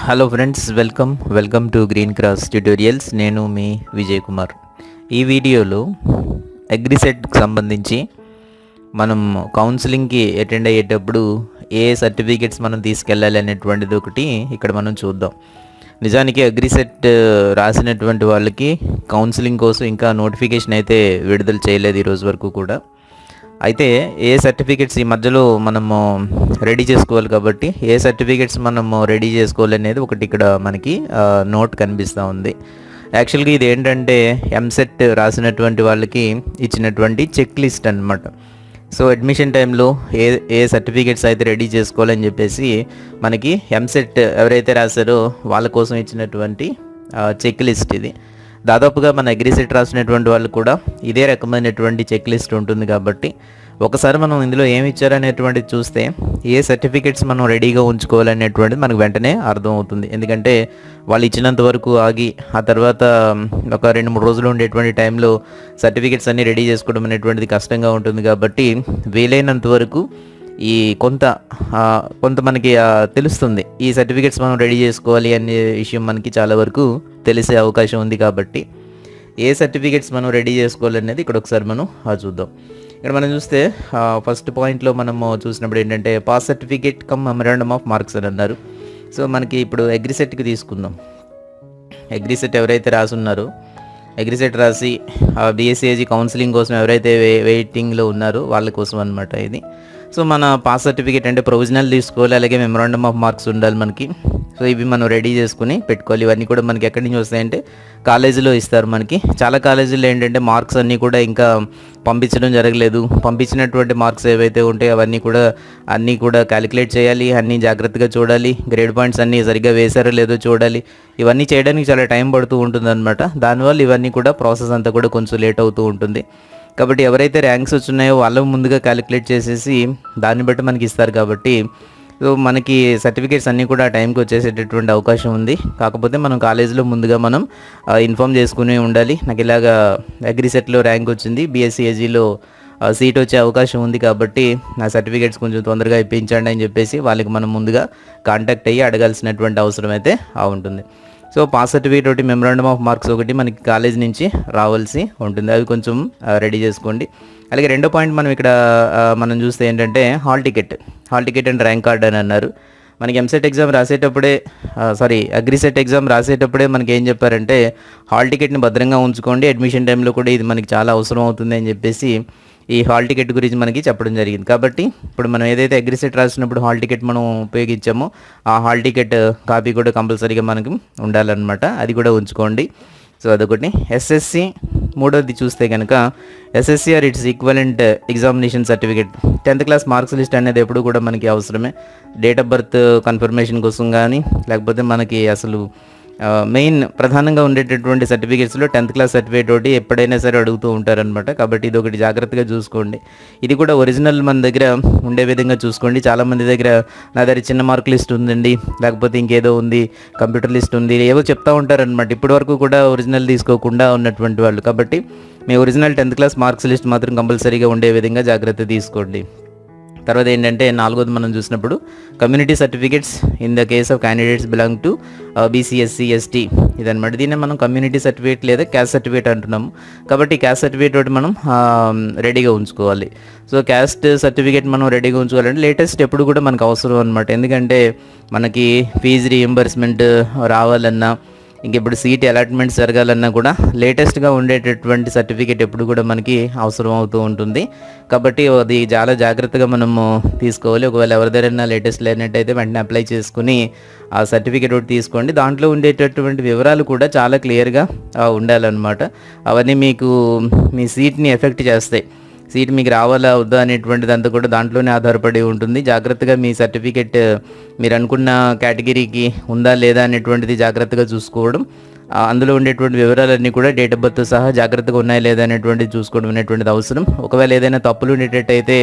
Hello friends, welcome to green cross tutorials. నేను మీ విజయ్ కుమార్. ఈ వీడియోలో అగ్రిసెట్కి సంబంధించి మనం కౌన్సిలింగ్కి అటెండ్ అయ్యేటప్పుడు ఏ సర్టిఫికేట్స్ మనం తీసుకెళ్ళాలి అనేటువంటిది ఒకటి ఇక్కడ మనం చూద్దాం. నిజానికి అగ్రిసెట్ రాసినటువంటి వాళ్ళకి కౌన్సిలింగ్ కోసం ఇంకా నోటిఫికేషన్ అయితే విడుదల చేయలేదు ఈరోజు వరకు కూడా. అయితే ఏ సర్టిఫికేట్స్ ఈ మధ్యలో మనము రెడీ చేసుకోవాలి కాబట్టి ఏ సర్టిఫికేట్స్ మనము రెడీ చేసుకోవాలి అనేది ఒకటి ఇక్కడ మనకి నోట్ కనిపిస్తూ ఉంది. యాక్చువల్గా ఇది ఏంటంటే ఎంసెట్ రాసినటువంటి వాళ్ళకి ఇచ్చినటువంటి చెక్ లిస్ట్ అనమాట. సో అడ్మిషన్ టైంలో ఏ సర్టిఫికేట్స్ అయితే రెడీ చేసుకోవాలని చెప్పేసి మనకి ఎంసెట్ ఎవరైతే రాశారో వాళ్ళ కోసం ఇచ్చినటువంటి చెక్ లిస్ట్ ఇది. దాదాపుగా మన అగ్రిసెట్ రాసినటువంటి వాళ్ళు కూడా ఇదే రకమైనటువంటి చెక్ లిస్ట్ ఉంటుంది కాబట్టి ఒకసారి మనం ఇందులో ఏమి ఇచ్చారనేటువంటిది చూస్తే ఏ సర్టిఫికేట్స్ మనం రెడీగా ఉంచుకోవాలనేటువంటిది మనకు వెంటనే అర్థమవుతుంది. ఎందుకంటే వాళ్ళు ఇచ్చినంత వరకు ఆగి ఆ తర్వాత ఒక 2-3 రోజులు ఉండేటువంటి టైంలో సర్టిఫికేట్స్ అన్నీ రెడీ చేసుకోవడం అనేటువంటిది కష్టంగా ఉంటుంది. కాబట్టి వీలైనంత వరకు ఈ కొంత మనకి తెలుస్తుంది ఈ సర్టిఫికేట్స్ మనం రెడీ చేసుకోవాలి అనే విషయం మనకి చాలా వరకు తెలిసే అవకాశం ఉంది. కాబట్టి ఏ సర్టిఫికేట్స్ మనం రెడీ చేసుకోవాలనేది ఇక్కడ ఒకసారి మనం చూద్దాం. ఇక్కడ మనం చూస్తే ఫస్ట్ పాయింట్లో మనము చూసినప్పుడు ఏంటంటే pass certificate come memorandum of marks అని అన్నారు. సో మనకి ఇప్పుడు అగ్రిసెట్కి తీసుకుందాం. అగ్రిసెట్ ఎవరైతే రాసున్నారో అగ్రిసెట్ రాసి బీఎస్సీఏజీ కౌన్సిలింగ్ కోసం ఎవరైతే వెయిటింగ్లో ఉన్నారో వాళ్ళ కోసం అనమాట ఇది. సో మన పాస్ సర్టిఫికేట్ అంటే ప్రొవిజనల్ తీసుకోవాలి, అలాగే మెమరాండమ్ ఆఫ్ మార్క్స్ ఉండాలి మనకి. సో ఇవి మనం రెడీ చేసుకుని పెట్టుకోవాలి. ఇవన్నీ కూడా మనకి ఎక్కడి నుంచి వస్తాయంటే కాలేజీలో ఇస్తారు. మనకి చాలా కాలేజీలో ఏంటంటే మార్క్స్ అన్నీ కూడా ఇంకా పంపించడం జరగలేదు. పంపించినటువంటి మార్క్స్ ఏవైతే ఉంటాయో అవన్నీ కూడా క్యాలిక్యులేట్ చేయాలి, అన్నీ జాగ్రత్తగా చూడాలి, గ్రేడ్ పాయింట్స్ అన్నీ సరిగ్గా వేశారో లేదో చూడాలి. ఇవన్నీ చేయడానికి చాలా టైం పడుతూ ఉంటుంది అనమాట. దానివల్ల ఇవన్నీ కూడా ప్రాసెస్ అంతా కూడా కొంచెం లేట్ అవుతూ ఉంటుంది. కాబట్టి ఎవరైతే ర్యాంక్స్ వచ్చున్నాయో వాళ్ళు ముందుగా క్యాలిక్యులేట్ చేసేసి దాన్ని బట్టి మనకి ఇస్తారు. కాబట్టి సో మనకి సర్టిఫికేట్స్ అన్నీ కూడా టైంకి వచ్చేసేటటువంటి అవకాశం ఉంది. కాకపోతే మనం కాలేజీలో ముందుగా మనం ఇన్ఫామ్ చేసుకుని ఉండాలి. నాకు ఇలాగా అగ్రిసెట్లో ర్యాంక్ వచ్చింది, బీఎస్సీఏజీలో సీట్ వచ్చే అవకాశం ఉంది, కాబట్టి నా సర్టిఫికేట్స్ కొంచెం తొందరగా ఇప్పించండి అని చెప్పేసి వాళ్ళకి మనం ముందుగా కాంటాక్ట్ అయ్యి అడగాల్సినటువంటి అవసరం అయితే ఉంటుంది. సో పాస్ సర్టిఫికేట్ ఒకటి, మెమరాండమ్ ఆఫ్ మార్క్స్ ఒకటి మనకి కాలేజ్ నుంచి రావాల్సి ఉంటుంది. అవి కొంచెం రెడీ చేసుకోండి. అలాగే రెండో పాయింట్ మనం ఇక్కడ మనం చూస్తే ఏంటంటే hall ticket and rank card అని అన్నారు. మనకి ఎంసెట్ ఎగ్జామ్ రాసేటప్పుడే అగ్రిసెట్ ఎగ్జామ్ రాసేటప్పుడే మనకి ఏం చెప్పారంటే హాల్ టికెట్ని భద్రంగా ఉంచుకోండి, అడ్మిషన్ టైంలో కూడా ఇది మనకి చాలా అవసరం అవుతుంది అని చెప్పేసి ఈ హాల్ టికెట్ గురించి మనకి చెప్పడం జరిగింది. కాబట్టి ఇప్పుడు మనం ఏదైతే అగ్రిసెట్ రాసినప్పుడు హాల్ టికెట్ మనం ఉపయోగించామో ఆ హాల్ టికెట్ కాపీ కూడా కంపల్సరీగా మనకి ఉండాలన్నమాట. అది కూడా ఉంచుకోండి. సో అదొకటి. ఎస్ఎస్సి మూడోది చూస్తే కనుక SSC or it's equivalent examination certificate 10th class marks list అనేది ఎప్పుడు కూడా మనకి అవసరమే. డేట్ ఆఫ్ బర్త్ కన్ఫర్మేషన్ కోసం కానీ లేకపోతే మనకి అసలు మెయిన్ ప్రధానంగా ఉండేటటువంటి సర్టిఫికేట్స్లో 10th క్లాస్ సర్టిఫికేట్ ఒకటి ఎప్పుడైనా సరే అడుగుతూ ఉంటారనమాట. కాబట్టి ఇది ఒకటి జాగ్రత్తగా చూసుకోండి. ఇది కూడా ఒరిజినల్ మన దగ్గర ఉండే విధంగా చూసుకోండి. చాలామంది దగ్గర నా దగ్గర చిన్న మార్క్ లిస్ట్ ఉందండి, లేకపోతే ఇంకేదో ఉంది, కంప్యూటర్ లిస్ట్ ఉంది, ఏవో చెప్తూ ఉంటారనమాట. ఇప్పటి వరకు కూడా ఒరిజినల్ తీసుకోకుండా ఉన్నటువంటి వాళ్ళు. కాబట్టి మీ original 10th class marks list మాత్రం కంపల్సరీగా ఉండే విధంగా జాగ్రత్త తీసుకోండి. తర్వాత ఏంటంటే నాలుగోది మనం చూసినప్పుడు community certificates in the case of candidates belong to BC, SC, ST ఇదనమాట. దీన్ని మనం కమ్యూనిటీ సర్టిఫికేట్ లేదా క్యాస్ట్ సర్టిఫికేట్ అంటున్నాము. కాబట్టి క్యాస్ట్ సర్టిఫికేట్ ఒకటి మనం రెడీగా ఉంచుకోవాలి. సో క్యాస్ట్ సర్టిఫికేట్ మనం రెడీగా ఉంచుకోవాలంటే లేటెస్ట్ ఎప్పుడు కూడా మనకు అవసరం అనమాట. ఎందుకంటే మనకి ఫీజు రీఎంబర్స్మెంట్ రావాలన్నా, ఇంక ఇప్పుడు సీట్ అలాట్మెంట్స్ జరగాలన్నా కూడా లేటెస్ట్గా ఉండేటటువంటి సర్టిఫికేట్ ఎప్పుడు కూడా మనకి అవసరం అవుతూ ఉంటుంది. కాబట్టి అది చాలా జాగ్రత్తగా మనము తీసుకోవాలి. ఒకవేళ ఎవరి దగ్గరైనా లేటెస్ట్ లేనట్టయితే వెంటనే అప్లై చేసుకుని ఆ సర్టిఫికేట్ ఒకటి తీసుకోండి. దాంట్లో ఉండేటటువంటి వివరాలు కూడా చాలా క్లియర్గా ఉండాలన్నమాట. అవన్నీ మీకు మీ సీట్ని ఎఫెక్ట్ చేస్తాయి. సీట్ మీకు రావాలా వద్దా అనేటువంటిది అంతా కూడా దాంట్లోనే ఆధారపడి ఉంటుంది. జాగ్రత్తగా మీ సర్టిఫికేట్ మీరు అనుకున్న కేటగిరీకి ఉందా లేదా అనేటువంటిది జాగ్రత్తగా చూసుకోవడం, అందులో ఉండేటువంటి వివరాలన్నీ కూడా డేట్ ఆఫ్ బర్త్ సహా జాగ్రత్తగా ఉన్నాయా లేదా అనేటువంటిది చూసుకోవడం అనేటువంటిది అవసరం. ఒకవేళ ఏదైనా తప్పులు ఉండేటట్టయితే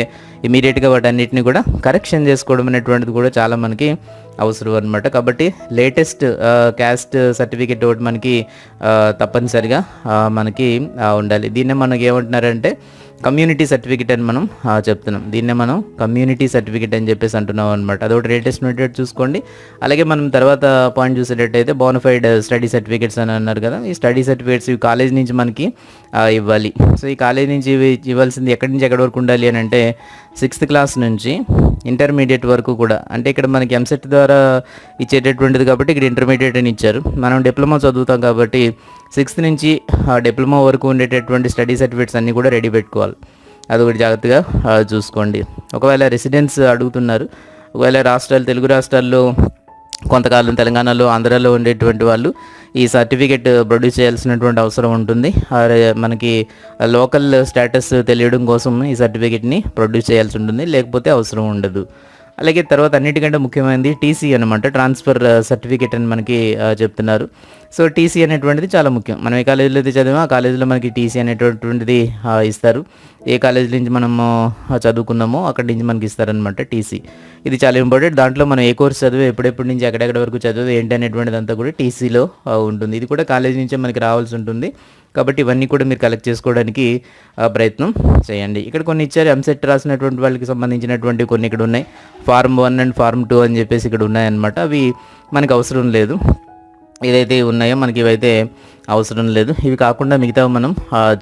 ఇమీడియట్గా వాటన్నిటిని కూడా కరెక్షన్ చేసుకోవడం అనేటువంటిది కూడా చాలా మనకి అవసరం అనమాట. కాబట్టి లేటెస్ట్ క్యాస్ట్ సర్టిఫికేట్ ఒకటి మనకి తప్పనిసరిగా మనకి ఉండాలి. దీన్నే మనకి ఏమంటున్నారంటే కమ్యూనిటీ సర్టిఫికేట్ అని మనం చెప్తున్నాం. దీన్నే మనం కమ్యూనిటీ సర్టిఫికేట్ అని చెప్పేసి అంటున్నాం అనమాట. అదొకటి లేటెస్ట్ ఉండేటట్టు చూసుకోండి. అలాగే మనం తర్వాత పాయింట్ చూసేటట్టయితే బోనఫైడ్ స్టడీ సర్టిఫికేట్స్ అని అన్నారు కదా. ఈ స్టడీ సర్టిఫికేట్స్ ఇవి కాలేజ్ నుంచి మనకి ఇవ్వాలి. సో ఈ కాలేజ్ నుంచి ఇవ్వాల్సింది ఎక్కడి నుంచి ఎక్కడి వరకు ఉండాలి అని అంటే 6th క్లాస్ నుంచి ఇంటర్మీడియట్ వరకు కూడా. అంటే ఇక్కడ మనకి ఎంసెట్ ద్వారా ఇచ్చేటటువంటిది కాబట్టి ఇక్కడ ఇంటర్మీడియట్ అని ఇచ్చారు. మనం డిప్లొమా చదువుతాం కాబట్టి 6th నుంచి డిప్లొమా వరకు ఉండేటటువంటి స్టడీ సర్టిఫికేట్స్ అన్నీ కూడా రెడీ పెట్టుకోవాలి. అదొకటి జాగ్రత్తగా చూసుకోండి. ఒకవేళ రెసిడెన్స్ అడుగుతున్నారు, ఒకవేళ తెలుగు రాష్ట్రాల్లో కొంతకాలం తెలంగాణలో, ఆంధ్రాలో ఉండేటువంటి వాళ్ళు ఈ సర్టిఫికేట్ ప్రొడ్యూస్ చేయాల్సినటువంటి అవసరం ఉంటుంది. మనకి లోకల్ స్టేటస్ తెలియడం కోసం ఈ సర్టిఫికేట్ని ప్రొడ్యూస్ చేయాల్సి ఉంటుంది, లేకపోతే అవసరం ఉండదు. అలాగే తర్వాత అన్నిటికంటే ముఖ్యమైనది టీసీ అనమాట, ట్రాన్స్ఫర్ సర్టిఫికేట్ అని మనకి చెప్తున్నారు. సో టీసీ అనేటువంటిది చాలా ముఖ్యం. మనం ఏ కాలేజీలో అయితే చదివామో ఆ కాలేజీలో మనకి టీసీ అనేటువంటిది ఇస్తారు. ఏ కాలేజీ నుంచి మనము చదువుకున్నామో అక్కడి నుంచి మనకి ఇస్తారనమాట టీసీ. ఇది చాలా ఇంపార్టెంట్. దాంట్లో మనం ఏ కోర్స్ చదివే, ఎప్పుడెప్పటి నుంచి ఎక్కడెక్కడ వరకు చదివే ఏంటి అనేటువంటిది అంతా కూడా టీసీలో ఉంటుంది. ఇది కూడా కాలేజీ నుంచే మనకి రావాల్సి ఉంటుంది. కాబట్టి ఇవన్నీ కూడా మీరు కలెక్ట్ చేసుకోవడానికి ప్రయత్నం చేయండి. ఇక్కడ కొన్ని ఇచ్చారు, ఎంసెట్ రాసినటువంటి వాళ్ళకి సంబంధించినటువంటి కొన్ని ఇక్కడ ఉన్నాయి. ఫార్మ్ 1 అండ్ ఫార్మ్ 2 అని చెప్పేసి ఇక్కడ ఉన్నాయన్నమాట. అవి మనకు అవసరం లేదు. ఏదైతే ఉన్నాయో మనకి ఇవైతే అవసరం లేదు. ఇవి కాకుండా మిగతా మనం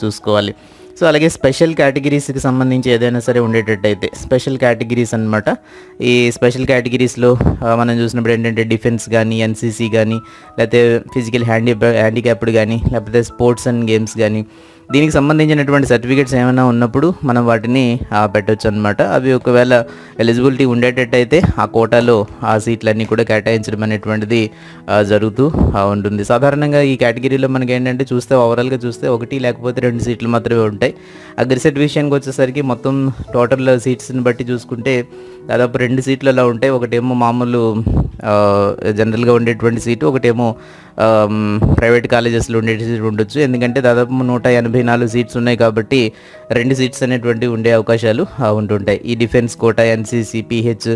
చూసుకోవాలి. సో అలాగే స్పెషల్ కేటగిరీస్కి సంబంధించి ఏదైనా సరే ఉండేటట్టయితే స్పెషల్ కేటగిరీస్ అనమాట. ఈ స్పెషల్ కేటగిరీస్లో మనం చూసినప్పుడు ఏంటంటే డిఫెన్స్ కానీ, ఎన్సీసీ కానీ, లేకపోతే ఫిజికల్ హ్యాండిక్యాప్డ్ కానీ, లేకపోతే స్పోర్ట్స్ అండ్ గేమ్స్ కానీ, దీనికి సంబంధించినటువంటి సర్టిఫికేట్స్ ఏమైనా ఉన్నప్పుడు మనం వాటిని పెట్టవచ్చు అనమాట. అవి ఒకవేళ ఎలిజిబిలిటీ ఉండేటట్టయితే ఆ కోటాలో ఆ సీట్లన్నీ కూడా కేటాయించడం అనేటువంటిది జరుగుతూ ఉంటుంది. సాధారణంగా ఈ కేటగిరీలో మనకి ఏంటంటే ఓవరాల్గా చూస్తే 1 లేకపోతే 2 సీట్లు మాత్రమే ఉంటాయి. అగ్రిసెట్ విషయానికి వచ్చేసరికి మొత్తం టోటల్ సీట్స్ని బట్టి చూసుకుంటే దాదాపు 2 సీట్లు అలా ఉంటాయి. ఒకటేమో మామూలు జనరల్గా ఉండేటువంటి సీటు, ఒకటేమో ప్రైవేట్ కాలేజెస్లో ఉండే సీట్ ఉండొచ్చు. ఎందుకంటే దాదాపు 184 సీట్స్ ఉన్నాయి కాబట్టి 2 సీట్స్ అనేటువంటివి ఉండే అవకాశాలు ఉంటుంటాయి ఈ defence quota, NCC, PH,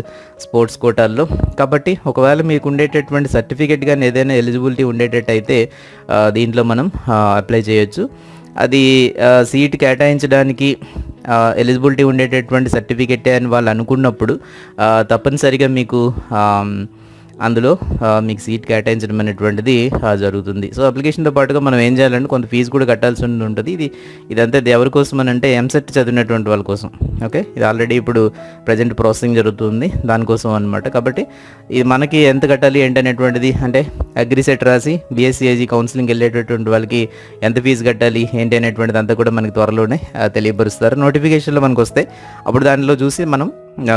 sports కోటాల్లో. కాబట్టి ఒకవేళ మీకు ఉండేటటువంటి సర్టిఫికేట్ కానీ ఏదైనా ఎలిజిబిలిటీ ఉండేటట్టయితే దీంట్లో మనం అప్లై చేయొచ్చు. అది సీట్ కేటాయించడానికి ఎలిజిబిలిటీ ఉండేటటువంటి సర్టిఫికెటే అని వాళ్ళు అనుకున్నప్పుడు తప్పనిసరిగా మీకు అందులో మీకు సీట్ కేటాయించడం అనేటువంటిది జరుగుతుంది. సో అప్లికేషన్తో పాటుగా మనం ఏం చేయాలంటే కొంత ఫీజు కూడా కట్టాల్సి ఉంటుంది. ఇదంతా ఎవరి కోసం అని అంటే ఎంసెట్ చదివినటువంటి వాళ్ళ కోసం. ఓకే, ఇది ఆల్రెడీ ఇప్పుడు ప్రజెంట్ ప్రాసెసింగ్ జరుగుతుంది దానికోసం అనమాట. కాబట్టి ఇది మనకి ఎంత కట్టాలి ఏంటి అనేటువంటిది, అంటే అగ్రిసెట్ రాసి బీఎస్సీఐజీ కౌన్సిలింగ్ వెళ్ళేటటువంటి వాళ్ళకి ఎంత ఫీజు కట్టాలి ఏంటి అనేటువంటిది అంతా కూడా మనకి త్వరలోనే తెలియపరుస్తారు. నోటిఫికేషన్లో మనకు వస్తే అప్పుడు దానిలో చూసి మనం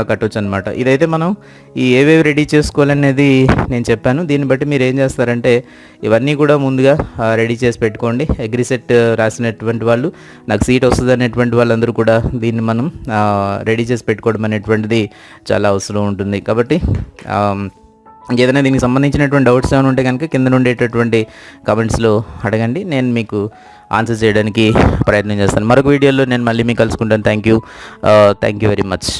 కట్టవచ్చు అనమాట. ఇదైతే మనం ఏవేవి రెడీ చేసుకోవాలనేది నేను చెప్పాను. దీన్ని బట్టి మీరు ఏం చేస్తారంటే ఇవన్నీ కూడా ముందుగా రెడీ చేసి పెట్టుకోండి. అగ్రిసెట్ రాసినటువంటి వాళ్ళు, నాకు సీట్ వస్తుంది అనేటువంటి వాళ్ళందరూ కూడా దీన్ని మనం రెడీ చేసి పెట్టుకోవడం అనేటువంటిది చాలా అవసరం ఉంటుంది. కాబట్టి ఏదైనా దీనికి సంబంధించినటువంటి డౌట్స్ ఏమైనా ఉంటే కనుక కింద ఉండేటటువంటి కామెంట్స్లో అడగండి, నేను మీకు ఆన్సర్ చేయడానికి ప్రయత్నం చేస్తాను. మరొక వీడియోలో నేను మళ్ళీ మీకు కలుసుకుంటాను. Thank you very much.